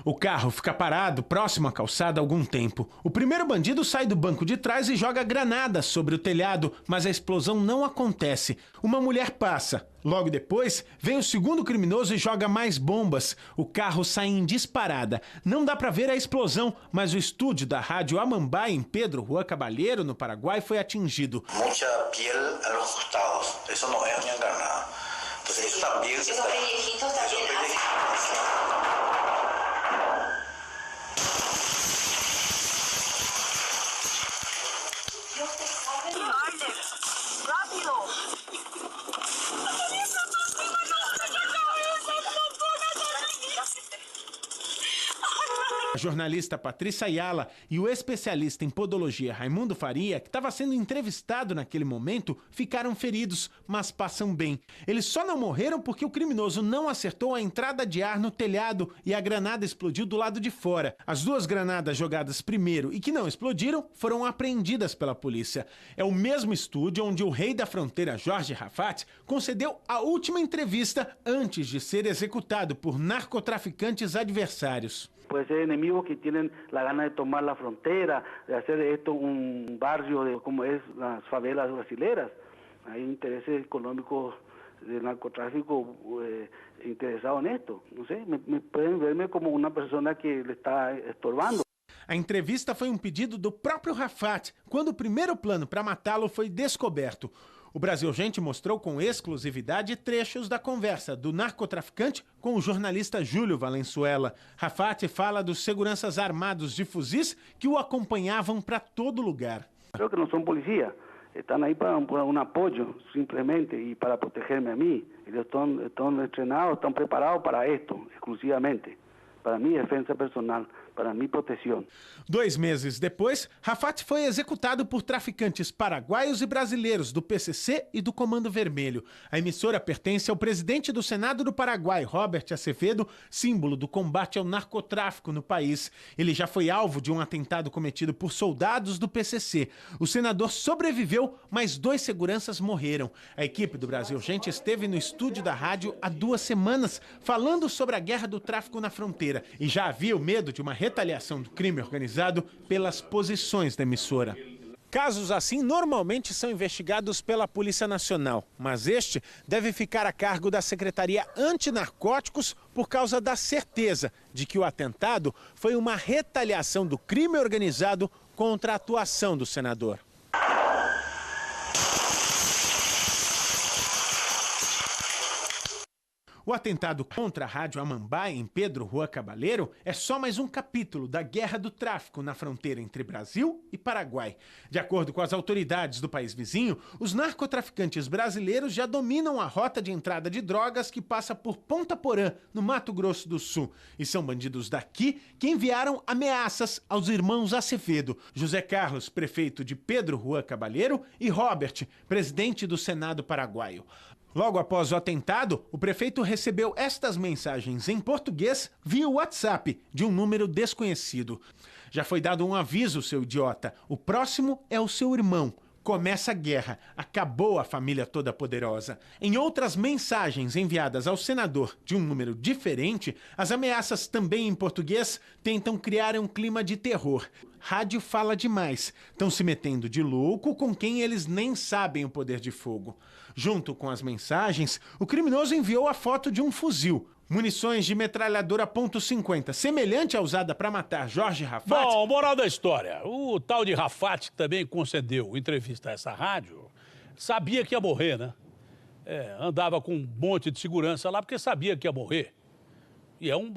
O carro fica parado próximo à calçada há algum tempo. O primeiro bandido sai do banco de trás e joga granadas sobre o telhado, mas a explosão não acontece. Uma mulher passa. Logo depois, vem o segundo criminoso e joga mais bombas. O carro sai em disparada. Não dá para ver a explosão, mas o estúdio da Rádio Amambay, em Pedro Juan Caballero, no Paraguai, foi atingido. Mucha piel a los costados. Eso no es una granada. Entonces, eso también se está... A jornalista Patrícia Ayala e o especialista em podologia Raimundo Faria, que estava sendo entrevistado naquele momento, ficaram feridos, mas passam bem. Eles só não morreram porque o criminoso não acertou a entrada de ar no telhado e a granada explodiu do lado de fora. As duas granadas jogadas primeiro e que não explodiram foram apreendidas pela polícia. É o mesmo estúdio onde o rei da fronteira, Jorge Rafat, concedeu a última entrevista antes de ser executado por narcotraficantes adversários. Puede ser enemigos que tienen la gana de tomar la frontera, de hacer esto un barrio como es las favelas brasileras. Hay intereses económicos del narcotráfico interesados en esto. No sé, me pueden verme como una persona que le está estorbando. A entrevista foi um pedido do próprio Rafat, quando o primeiro plano para matá-lo foi descoberto. O Brasil Urgente mostrou com exclusividade trechos da conversa do narcotraficante com o jornalista Júlio Valenzuela. Rafat fala dos seguranças armados de fuzis que o acompanhavam para todo lugar. Creo que no son policías, están ahí para un apoyo simplemente y para protegerme a mí. Ellos están entrenados, están preparados para esto exclusivamente, para mi defensa personal, para minha proteção. 2 meses depois, Rafat foi executado por traficantes paraguaios e brasileiros do PCC e do Comando Vermelho. A emissora pertence ao presidente do Senado do Paraguai, Robert Acevedo, símbolo do combate ao narcotráfico no país. Ele já foi alvo de um atentado cometido por soldados do PCC. O senador sobreviveu, mas 2 seguranças morreram. A equipe do Brasil Urgente esteve no estúdio da rádio há 2 semanas, falando sobre a guerra do tráfico na fronteira. E já havia o medo de uma retaliação do crime organizado pelas posições da emissora. Casos assim normalmente são investigados pela Polícia Nacional, mas este deve ficar a cargo da Secretaria Antinarcóticos por causa da certeza de que o atentado foi uma retaliação do crime organizado contra a atuação do senador. O atentado contra a Rádio Amambay, em Pedro Juan Caballero, é só mais um capítulo da guerra do tráfico na fronteira entre Brasil e Paraguai. De acordo com as autoridades do país vizinho, os narcotraficantes brasileiros já dominam a rota de entrada de drogas que passa por Ponta Porã, no Mato Grosso do Sul. E são bandidos daqui que enviaram ameaças aos irmãos Acevedo, José Carlos, prefeito de Pedro Juan Caballero, e Robert, presidente do Senado paraguaio. Logo após o atentado, o prefeito recebeu estas mensagens em português via WhatsApp de um número desconhecido. Já foi dado um aviso, seu idiota. O próximo é o seu irmão. Começa a guerra. Acabou a família toda poderosa. Em outras mensagens enviadas ao senador de um número diferente, as ameaças também em português tentam criar um clima de terror. Rádio fala demais. Estão se metendo de louco com quem eles nem sabem o poder de fogo. Junto com as mensagens, o criminoso enviou a foto de um fuzil. Munições de metralhadora .50, semelhante à usada para matar Jorge Rafat. Bom, moral da história. O tal de Rafat, que também concedeu entrevista a essa rádio, sabia que ia morrer, né? Andava com um monte de segurança lá porque sabia que ia morrer. E é um